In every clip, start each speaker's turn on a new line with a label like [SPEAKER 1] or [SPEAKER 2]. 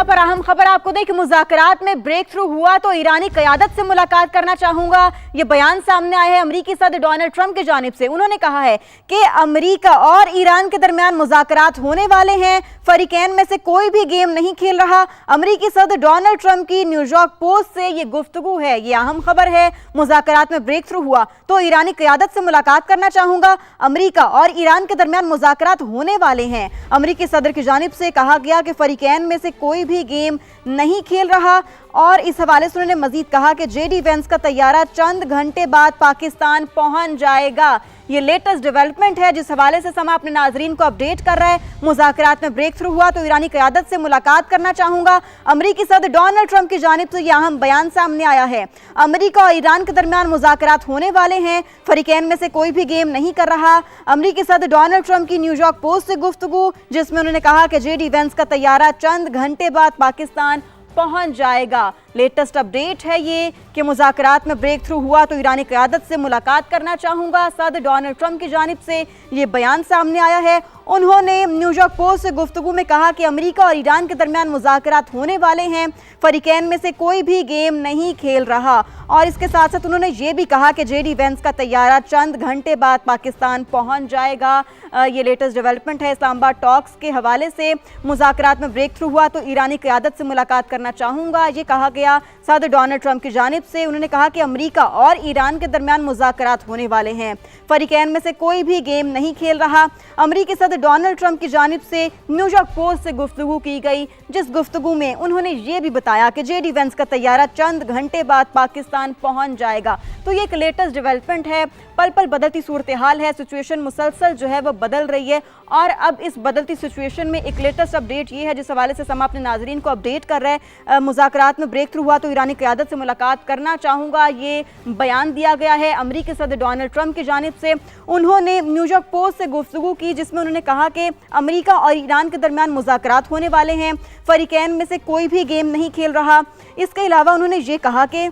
[SPEAKER 1] पर अहम खबर आपको दें कि मुज़ाकरात में ब्रेक थ्रू हुआ तो ईरानी क़यादत से मुलाकात करना चाहूंगा। ये बयान सामने आया है अमेरिकी सदर डोनाल्ड ट्रंप की जानिब से। उन्होंने कहा है कि अमेरिका और ईरान के दरमियान मुज़ाकरात होने वाले हैं, फरीकैन में से कोई भी गेम नहीं खेल रहा। अमेरिकी सदर डोनाल्ड ट्रंप की न्यूयॉर्क पोस्ट से ये गुफ्तगू है, ये अहम खबर है। मुज़ाकरात में ब्रेक थ्रू हुआ तो ईरानी क़यादत से मुलाकात करना चाहूंगा। अमेरिका और ईरान के दरमियान मुज़ाकरात होने वाले हैं। अमेरिकी सदर की जानिब से कहा गया कि फरीकैन में से कोई भी गेम नहीं खेल रहा। और इस हवाले से उन्होंने मजीद कहा कि जेडी वेंस का तैयारा चंद घंटे बाद पाकिस्तान पहुंच जाएगा। ये लेटेस्ट डेवलपमेंट है जिस हवाले से समा अपने नाजरीन को अपडेट कर रहा है। मुज़ाकरात में ब्रेक थ्रू हुआ तो ईरानी क़यादत से मुलाकात करना चाहूंगा। अमेरिकी सदर डोनाल्ड ट्रंप की जानिब से यह अहम बयान सामने आया है। अमेरिका और ईरान के दरमियान मुज़ाकरात होने वाले हैं, फरीकैन में से कोई भी गेम नहीं कर रहा। अमेरिकी सदर डोनाल्ड ट्रंप की न्यूयॉर्क पोस्ट से गुफ्तगू, जिसमें उन्होंने कहा कि जेडी वेंस का तैयारा चंद घंटे बाद पाकिस्तान पहुंच जाएगा। लेटेस्ट अपडेट है ये कि मुज़ाकरात में ब्रेक थ्रू हुआ तो ईरानी क़यादत से मुलाकात करना चाहूंगा। सदर डोनाल्ड ट्रंप की जानिब से ये बयान सामने आया है। उन्होंने न्यूयॉर्क पोस्ट से गुफ्तगू में कहा कि अमेरिका और ईरान के दरमियान मुज़ाकरात होने वाले हैं, फरीकैन में से कोई भी गेम नहीं खेल रहा। और इसके साथ साथ उन्होंने ये भी कहा कि जेडी वेंस का तैयारा चंद घंटे बाद पाकिस्तान पहुंच जाएगा। ये लेटेस्ट डेवलपमेंट है। इस्लामाबाद टॉक्स के हवाले से मुज़ाकरात में ब्रेक थ्रू हुआ तो ईरानी क़यादत से मुलाकात करना चाहूँगा, ये कहा गया सदर डोनाल्ड ट्रंप की जानिब से। उन्होंने कहा कि अमेरिका और ईरान के दरमियान मुज़ाकरात होने वाले हैं, फरीकैन में से कोई भी गेम नहीं खेल रहा। अमेरिकी सदर डोनाल्ड ट्रंप की जानिब से न्यूयॉर्क पोस्ट से गुफ्तगू की गई, जिस गुफ्तगू में उन्होंने ये भी बताया कि जेडी वेंस का तैयारा चंद घंटे बाद पाकिस्तान पहुंच जाएगा। तो ये एक लेटेस्ट डेवलपमेंट है। पल पल बदलती सूरत हाल है, सिचुएशन मुसलसल जो है वो बदल रही है। और अब इस बदलती सिचुएशन में एक लेटेस्ट अपडेट ये है जिस हवाले से समा अपने नाजरीन को अपडेट कर रहे हैं। मुज़ाकरात में ब्रेक थ्रू हुआ तो ईरानी क़यादत से मुलाकात करना चाहूँगा, ये बयान दिया गया है अमेरिकी सदर डोनाल्ड ट्रंप की जानिब से। उन्होंने न्यूयॉर्क पोस्ट से गुफ्तगू की, जिसमें उन्होंने कहा कि अमेरिका और ईरान के दरमियान मुज़ाकरात होने वाले हैं, फरीकैन में से कोई भी गेम नहीं खेल रहा। इसके अलावा उन्होंने ये कहा कि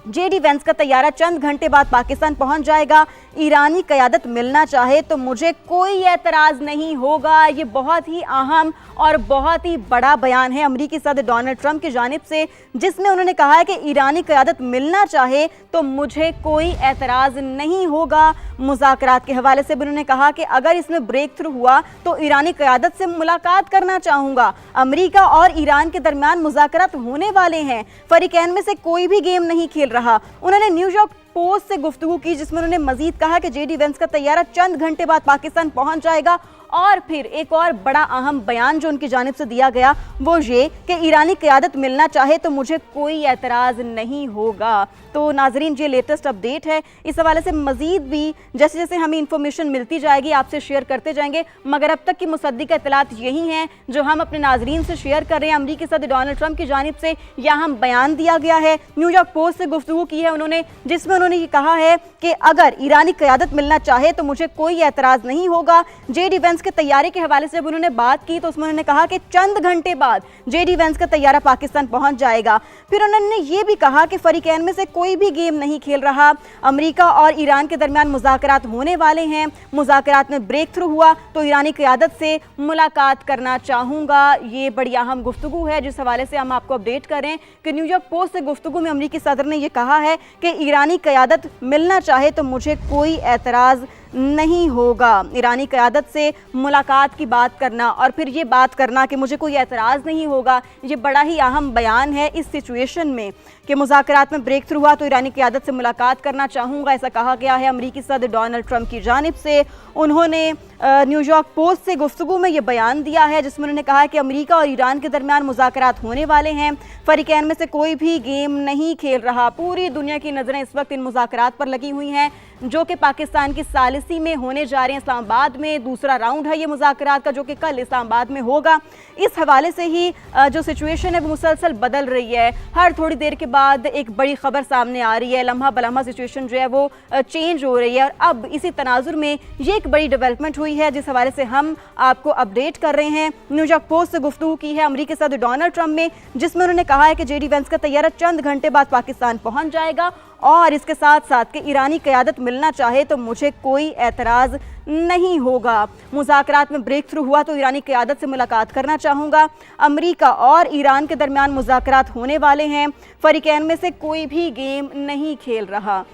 [SPEAKER 1] जेडी वेंस का तैयारा चंद घंटे बाद पाकिस्तान पहुंच जाएगा। ईरानी क़यादत मिलना चाहे तो मुझे कोई एतराज़ नहीं होगा। ये बहुत ही अहम और बहुत ही बड़ा बयान है अमेरिकी सदर डोनाल्ड ट्रंप की जानिब से, जिसमें उन्होंने कहा है कि ईरानी क़यादत मिलना चाहे तो मुझे कोई एतराज़ नहीं होगा। मुज़ाकरात के हवाले से भी उन्होंने कहा कि अगर इसमें ब्रेक थ्रू हुआ तो ईरानी क़यादत से मुलाकात करना चाहूँगा। अमेरिका और ईरान के दरमियान मुज़ाकरात होने वाले हैं, फरीकैन में से कोई भी गेम नहीं खेल रहा। उन्होंने न्यूयॉर्क पोस्ट से गुफ्तगू की, जिसमें उन्होंने मजीद कहा कि जेडी वेंस का तैयारा चंद घंटे बाद पाकिस्तान पहुंच जाएगा। और फिर एक और बड़ा अहम बयान जो उनकी जानिब से दिया गया वो ये कि ईरानी क़यादत मिलना चाहे तो मुझे कोई एतराज़ नहीं होगा। तो नाजरीन, ये लेटेस्ट अपडेट है। इस हवाले से मजीद भी जैसे जैसे हमें इंफॉर्मेशन मिलती जाएगी आपसे शेयर करते जाएंगे, मगर अब तक की मुसद्दिक़ इत्तलात यही हैं जो हम अपने नाजरीन से शेयर कर रहे हैं। अमेरिकी सदर डोनाल्ड ट्रंप की जानिब से यहाँ बयान दिया गया है, न्यूयॉर्क पोस्ट से गुफ्तगू की है उन्होंने, जिसमें उन्होंने ये कहा है कि अगर ईरानी क़यादत मिलना चाहे तो मुझे कोई एतराज़ नहीं होगा। जेडी वेंस के तैयारी के हवाले से जब उन्होंने बात की तो उसमें उन्होंने कहा कि चंद घंटे बाद जेडी वेंस का तैयारा पाकिस्तान पहुंच जाएगा। फिर उन्होंने ये भी कहा कि फरीकैन में से कोई भी गेम नहीं खेल रहा। अमेरिका और ईरान के दरमियान मुज़ाकरात होने वाले हैं, मुज़ाकरात में ब्रेक थ्रू हुआ तो ईरानी क़यादत से मुलाकात करना चाहूँगा। ये बड़ी अहम गुफ्तगू है जिस हवाले से हम आपको अपडेट करें कि न्यूयॉर्क पोस्ट से गुफ्तगू में अमेरिकी सदर ने यह कहा है कि ईरानी क़यादत मिलना चाहे तो मुझे कोई एतराज़ नहीं होगा। ईरानी क़यादत से मुलाकात की बात करना और फिर ये बात करना कि मुझे कोई एतराज़ नहीं होगा, ये बड़ा ही अहम बयान है इस सिचुएशन में कि मुज़ाकरात में ब्रेक थ्रू हुआ तो ईरानी क़यादत से मुलाकात करना चाहूँगा, ऐसा कहा गया है अमेरिकी सदर डोनाल्ड ट्रंप की जानिब से। उन्होंने न्यूयॉर्क पोस्ट से गुफ्तगू में ये बयान दिया है, जिसमें उन्होंने कहा है कि अमेरिका और ईरान के दरमियान मुज़ाकरात होने वाले हैं, फरीकैन में से कोई भी गेम नहीं खेल रहा। पूरी दुनिया की नज़रें इस वक्त इन मुज़ाकरात पर लगी हुई हैं जो कि पाकिस्तान की सालिसी में होने जा रहे हैं। इस्लामाबाद में दूसरा राउंड है ये मुज़ाकरात का, जो कि कल इस्लामाबाद में होगा। इस हवाले से ही जो सिचुएशन है वो मुसलसल बदल रही है। हर थोड़ी देर के बाद एक बड़ी खबर सामने आ रही है, लम्हा बलम्हा सिचुएशन जो है वो चेंज हो रही है। और अब इसी तनाजुर में ये एक बड़ी डेवलपमेंट हुई है जिस हवाले से हम आपको अपडेट कर रहे हैं। न्यूयॉर्क पोस्ट से गुफ्तगू की है अमेरिकी सदर डोनाल्ड ट्रंप में, जिसमें उन्होंने कहा है कि जेडी वेंस का तैयारा चंद घंटे बाद पाकिस्तान पहुंच जाएगा। और इसके साथ साथ कि ईरानी क़यादत मिलना चाहे तो मुझे कोई एतराज़ नहीं होगा। मुज़ाकरात में ब्रेक थ्रू हुआ तो ईरानी क़यादत से मुलाकात करना चाहूँगा। अमेरिका और ईरान के दरमियान मुज़ाकरात होने वाले हैं। फ़रीक़ैन में से कोई भी गेम नहीं खेल रहा।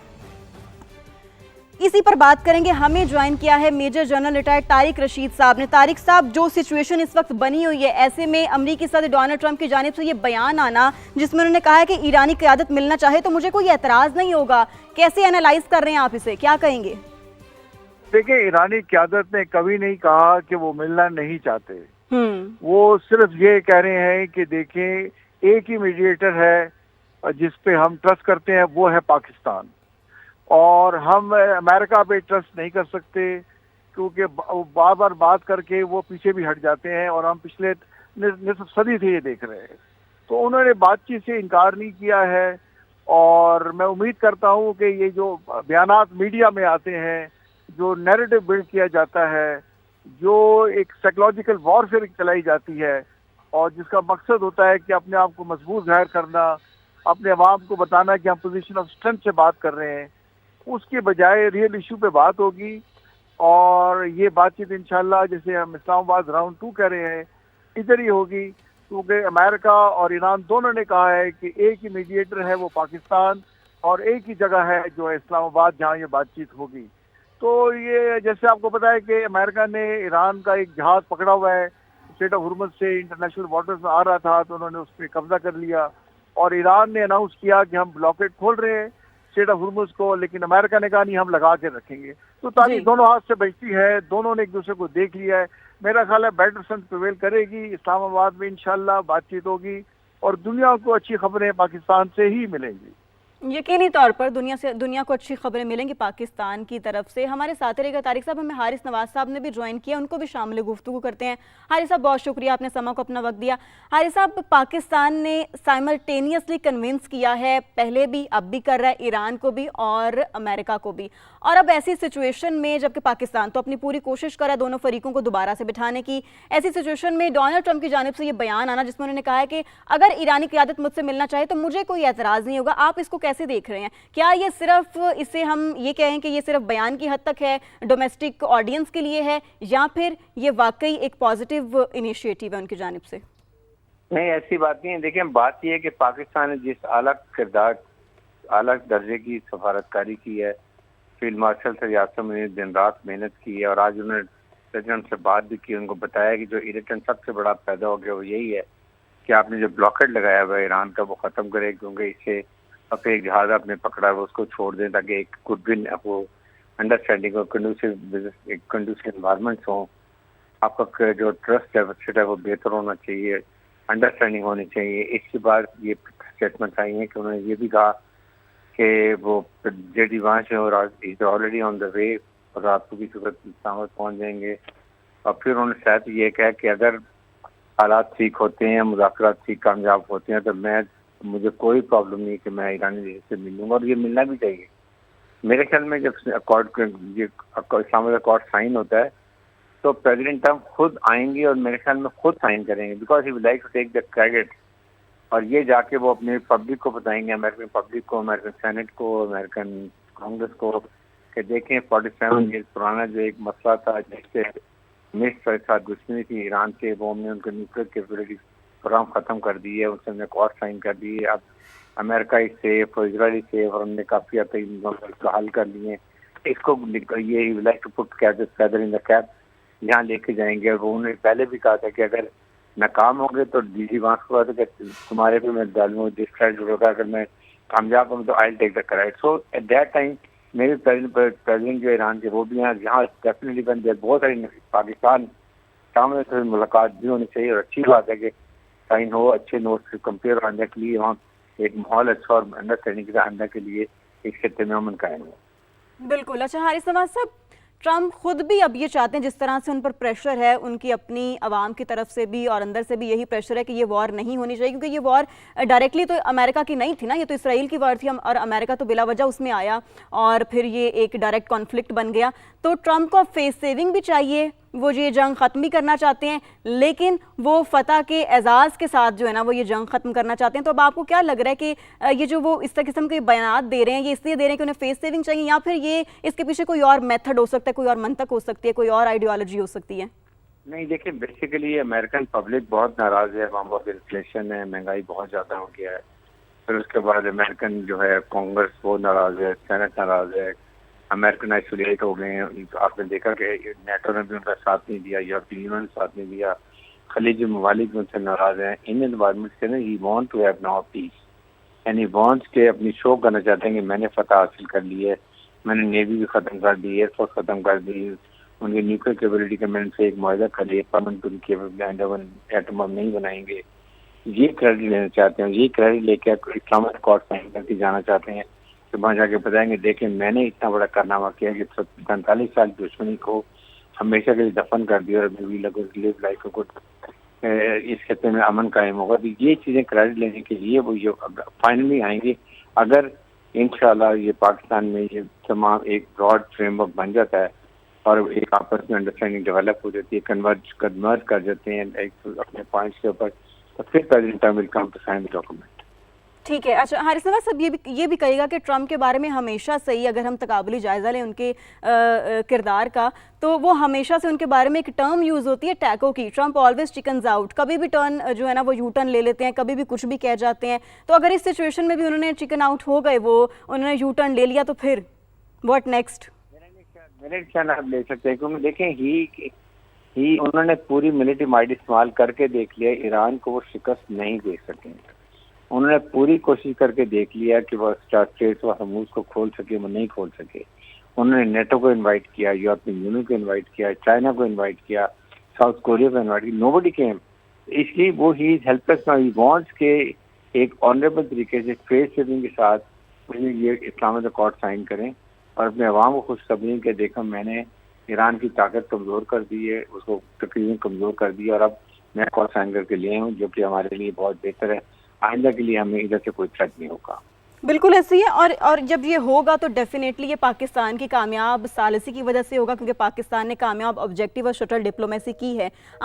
[SPEAKER 1] इसी पर बात करेंगे। हमें ज्वाइन किया है major general retired Tariq Rashid साहब ने। तारिक साहब, जो सिचुएशन इस वक्त बनी हुई है, ऐसे में अमरीकी सदर डोनाल्ड ट्रंप की जानिब से ये बयान आना जिसमें उन्होंने कहा है कि ईरानी क़यादत मिलना चाहे तो मुझे कोई एतराज़ नहीं होगा, कैसे एनालाइज कर रहे हैं आप इसे, क्या कहेंगे?
[SPEAKER 2] देखिए, ईरानी क़यादत ने कभी नहीं कहा कि वो मिलना नहीं चाहते। वो सिर्फ ये कह रहे हैं कि देखें, एक ही मीडिएटर है जिस पे हम ट्रस्ट करते हैं, वो है पाकिस्तान, और हम अमेरिका पे ट्रस्ट नहीं कर सकते क्योंकि बार बार बात करके वो पीछे भी हट जाते हैं और हम पिछले निसफ सदी से ये देख रहे हैं। तो उन्होंने बातचीत से इनकार नहीं किया है और मैं उम्मीद करता हूँ कि ये जो बयानात मीडिया में आते हैं, जो नैरेटिव बिल्ड किया जाता है, जो एक साइकोलॉजिकल वॉरफेयर चलाई जाती है और जिसका मकसद होता है कि अपने आप को मजबूत जाहिर करना, अपने अवाम को बताना कि हम पोजीशन ऑफ स्ट्रेंथ से बात कर रहे हैं, उसके बजाय रियल इशू पे बात होगी। और ये बातचीत इंशाल्लाह, जैसे हम इस्लामाबाद राउंड 2 कह रहे हैं, इधर ही होगी क्योंकि अमेरिका और ईरान दोनों ने कहा है कि एक ही मीडिएटर है वो पाकिस्तान, और एक ही जगह है जो है इस्लामाबाद जहाँ ये बातचीत होगी। तो ये जैसे आपको पता है कि अमेरिका ने ईरान का एक जहाज पकड़ा हुआ है, स्ट्रेट ऑफ हुर्मुज़ से इंटरनेशनल वाटर्स में आ रहा था, तो उन्होंने उस पर कब्जा कर लिया और ईरान ने अनाउंस किया कि हम ब्लॉकेड खोल रहे हैं स्ट्रेट ऑफ हुर्मुज़ को, लेकिन अमेरिका ने कहा नहीं, हम लगा के रखेंगे। तो तारीख दोनों हाथ से बचती है, दोनों ने एक दूसरे को देख लिया है। मेरा ख्याल है बेटर सेंस प्रिवेल करेगी, इस्लामाबाद में इंशाल्लाह बातचीत होगी और दुनिया को अच्छी खबरें पाकिस्तान से ही मिलेंगी।
[SPEAKER 1] यकीनी तौर पर दुनिया को अच्छी खबरें मिलेंगी पाकिस्तान की तरफ से। हमारे साथ रहेगा तारिक साहब, हमें हारिस नवाज साहब ने भी ज्वाइन किया, उनको भी शामिल गुफ्तगू करते हैं। हारिस साहब, बहुत शुक्रिया, आपने समा को अपना वक्त दिया। हारिस साहब, पाकिस्तान ने साइमल्टेनियसली कन्विंस किया है, पहले भी अब भी कर रहा है, ईरान को भी और अमेरिका को भी, और अब ऐसी सिचुएशन में जबकि पाकिस्तान तो अपनी पूरी कोशिश कर रहा है दोनों फरीकों को दोबारा से बिठाने की, ऐसी सिचुएशन में डोनाल्ड ट्रंप की जानिब से ये बयान आना जिसमें उन्होंने कहा है कि अगर ईरानी क़यादत मुझसे मिलना चाहे तो मुझे कोई एतराज़ नहीं होगा, आप इसको कैसे देख रहे हैं? क्या ये सिर्फ, इसे हम ये कहें कि ये सिर्फ बयान की हद तक है, डोमेस्टिक ऑडियंस के लिए है, या फिर ये वाकई एक पॉजिटिव इनिशिएटिव है उनकी जानिब से?
[SPEAKER 3] नहीं, ऐसी बात नहीं है। देखिए, बात यह है कि पाकिस्तान ने जिस आला किरदार, आला दर्जे की सफारतकारी की है, फील्ड मार्शल से यासम ने दिन रात मेहनत की है और आज उन्होंने प्रेसिडेंट से बात भी की, उनको बताया कि जो इरिटेंट सबसे बड़ा पैदा हो गया वो यही है कि आपने जो ब्लॉकेट लगाया हुआ है ईरान का वो ख़त्म करें, क्योंकि इससे अब एक जहाज आपने पकड़ा है वो उसको छोड़ दें ताकि एक गुडविल वो अंडरस्टैंडिंग और कंडूसिव इन्वायरमेंट्स हो, आपका जो ट्रस्ट डेफिसिट है वो बेहतर होना चाहिए, अंडरस्टैंडिंग होनी चाहिए। इसके बाद ये स्टेटमेंट आई हैं कि उन्होंने ये भी कहा कि वो जेडी वहाँ से और is already on the way और रात को भी सूरत इस्लामाबाद पहुँच जाएंगे। और फिर उन्होंने शायद ये कहा कि अगर हालात ठीक होते हैं, मुज़ाकरात ठीक कामयाब होते हैं तो मुझे कोई प्रॉब्लम नहीं कि मैं ईरानी लीडर से मिल लूँगा, और ये मिलना भी चाहिए। मेरे ख्याल में जब इस्लामाबाद अकॉर्ड साइन होता है तो प्रेसिडेंट ट्रंप खुद आएंगे और मेरे ख्याल में खुद साइन करेंगे, because he would like to take the credit, और ये जाके वो अपने पब्लिक को बताएंगे, अमेरिकन पब्लिक को, अमेरिकन सेनेट को, अमेरिकन कांग्रेस को, कि देखें 47 ईयर पुराना जो एक मसला था जिससे मिस्र के साथ दुश्मनी थी ईरान से, वो हमने उनके न्यूक्लियर कैपेबिलिटी प्रोग्राम ख़त्म कर दी है, उससे हमने अकॉर्ड साइन कर दी है। अब अमेरिका इज सेफ और इजराइल इज सेफ और हमने काफ़ी हद तक हल कर लिए। इसको ये like to put feather in the cap, यहाँ लेके जाएंगे। और उन्होंने पहले भी कहा था कि अगर नाकाम होंगे तो डीजी वांस को कहा था कि तुम्हारे पे मैं डालूंगा डिस्ट्रैक्ट होगा, अगर मैं कामयाब हूँ तो I take the credit. So at that time मेरे प्रेसिडेंट जो ईरान के वो भी यहाँ डेफिनेटली बन गए। बहुत सारी पाकिस्तान सामने से मुलाकात भी होनी चाहिए और अच्छी बात है कि साइन हो, अच्छे नोट्स से कंपेयर आने के लिए वहाँ एक माहौल अच्छा और अंडरस्टैंडिंग के आने के लिए एक क्षेत्र में अमन कायम हो।
[SPEAKER 1] बिल्कुल। अच्छा हारिस नवाज साहब, ट्रंप खुद भी अब ये चाहते हैं, जिस तरह से उन पर प्रेशर है उनकी अपनी आवाम की तरफ से भी और अंदर से भी यही प्रेशर है कि ये वॉर नहीं होनी चाहिए, क्योंकि ये वॉर डायरेक्टली तो अमेरिका की नहीं थी ना, ये तो इसराइल की वॉर थी और अमेरिका तो बिला वजह उसमें आया और फिर ये एक डायरेक्ट कॉन्फ्लिक्ट बन गया। तो ट्रंप को फेस सेविंग भी चाहिए वो ये जंग ख़त्म भी करना चाहते हैं, लेकिन वो फतह के एजाज़ के साथ जो है ना वो ये जंग ख़त्म करना चाहते हैं। तो अब आपको क्या लग रहा है कि ये जो वो इस किस्म के बयान दे रहे हैं, ये इसलिए दे रहे हैं कि उन्हें फेस सेविंग चाहिए, या फिर ये इसके पीछे कोई और मेथड हो सकता है, कोई और मंतक हो सकती है, कोई और आइडियोलॉजी हो सकती है?
[SPEAKER 3] नहीं, देखिए, बेसिकली अमेरिकन पब्लिक बहुत नाराज है, वहाँ बहुत इन्फ्लेशन है, महंगाई बहुत ज़्यादा हो गया है। फिर उसके बाद अमेरिकन जो है कांग्रेस वो नाराज है, सेनेट नाराज है, अमेरिकन आइसोलेट हो गए हैं। आपने देखा कि नेटो ने भी उनका साथ नहीं दिया, यूरोपियन यूनियन ने साथ नहीं दिया, खलीजी ममालिक उनसे नाराज हैं। इन एनवायरमेंट से ना he want to have now peace and he wants के अपनी शो करना चाहते हैं कि मैंने फतह हासिल कर ली है, मैंने नेवी भी खत्म कर दी, एयरफोर्स खत्म कर दी, उनकी न्यूक्लियर कैपेबिलिटी का मैंने से एक मुआहदा कर लिया, परमानेंट उनकी एटम बम नहीं बनाएंगे। ये क्रेडिट लेना चाहते हैं, ये क्रेडिट लेके इस्लामिक कोर्ट साइन करके जाना चाहते हैं कि वहाँ जाके बताएंगे देखें मैंने इतना बड़ा कारनामा किया कि 45 साल दुश्मनी को हमेशा के लिए दफन कर दिया और लिव लाइफ को इस क्षेत्र में अमन कायम होगा। तो ये चीज़ें क्रेडिट लेने के लिए वो ये फाइनली आएंगे अगर इंशाल्लाह ये पाकिस्तान में ये तमाम एक ब्रॉड फ्रेमवर्क बन जाता है और एक आपस में अंडरस्टैंडिंग डेवलप हो जाती है, कन्वर्ज कर जाते हैं एक अपने पॉइंट्स के ऊपर, तो फिर president Trump will come to sign the document.
[SPEAKER 1] ठीक है। अच्छा हारिस नवाज साहब, ये भी कहेगा कि ट्रम्प के बारे में हमेशा से ही, अगर हम तकाबुली जायज़ा लें उनके किरदार का, तो वो हमेशा से उनके बारे में एक टर्म यूज़ होती है टैको की, ट्रम्प ऑलवेज चिकन्स आउट। कभी भी टर्न जो है ना वो यू टर्न ले लेते हैं, कभी भी कुछ भी कह जाते हैं। तो अगर इस सिचुएशन में भी उन्होंने चिकन आउट हो गए, वो उन्होंने यू टर्न ले लिया, तो फिर व्हाट नेक्स्ट?
[SPEAKER 3] मिलिट्री ख्याल आप ले सकते हैं, क्योंकि देखें ही उन्होंने पूरी मिलिट्री माइट इस्तेमाल करके देख लिया, ईरान को वो शिकस्त नहीं दे सकेंगे। उन्होंने पूरी कोशिश करके देख लिया कि वह स्ट्रेट्स व हरमुज को खोल सके, वो नहीं खोल सके। उन्होंने नेटो को इनवाइट किया, यूरोपियन यूनियन को इनवाइट किया, चाइना को इनवाइट किया, साउथ कोरिया को इनवाइट किया, नोबडी केम। इसलिए वो he is helpless now, he wants के एक ऑनरेबल तरीके से फेस सेविंग के साथ ये इस्लामिक अकॉर्ड साइन करें और अपने अवाम को खुशखबरी के देखा मैंने ईरान की ताकत कमज़ोर कर दी है, उसको तकरीबन कमज़ोर कर दी और अब मैं अकॉर्ड साइन करके लिए हूँ, जो कि हमारे लिए बहुत बेहतर है। आइंदा के लिए हमें इधर से कोई थ्रेट नहीं होगा।
[SPEAKER 1] बिल्कुल ऐसी है। और जब ये होगा तो डेफिनेटली ये पाकिस्तान की कामयाब सालिसी की वजह से होगा, क्योंकि पाकिस्तान ने कामयाब ऑब्जेक्टिव और शटल डिप्लोमेसी की है।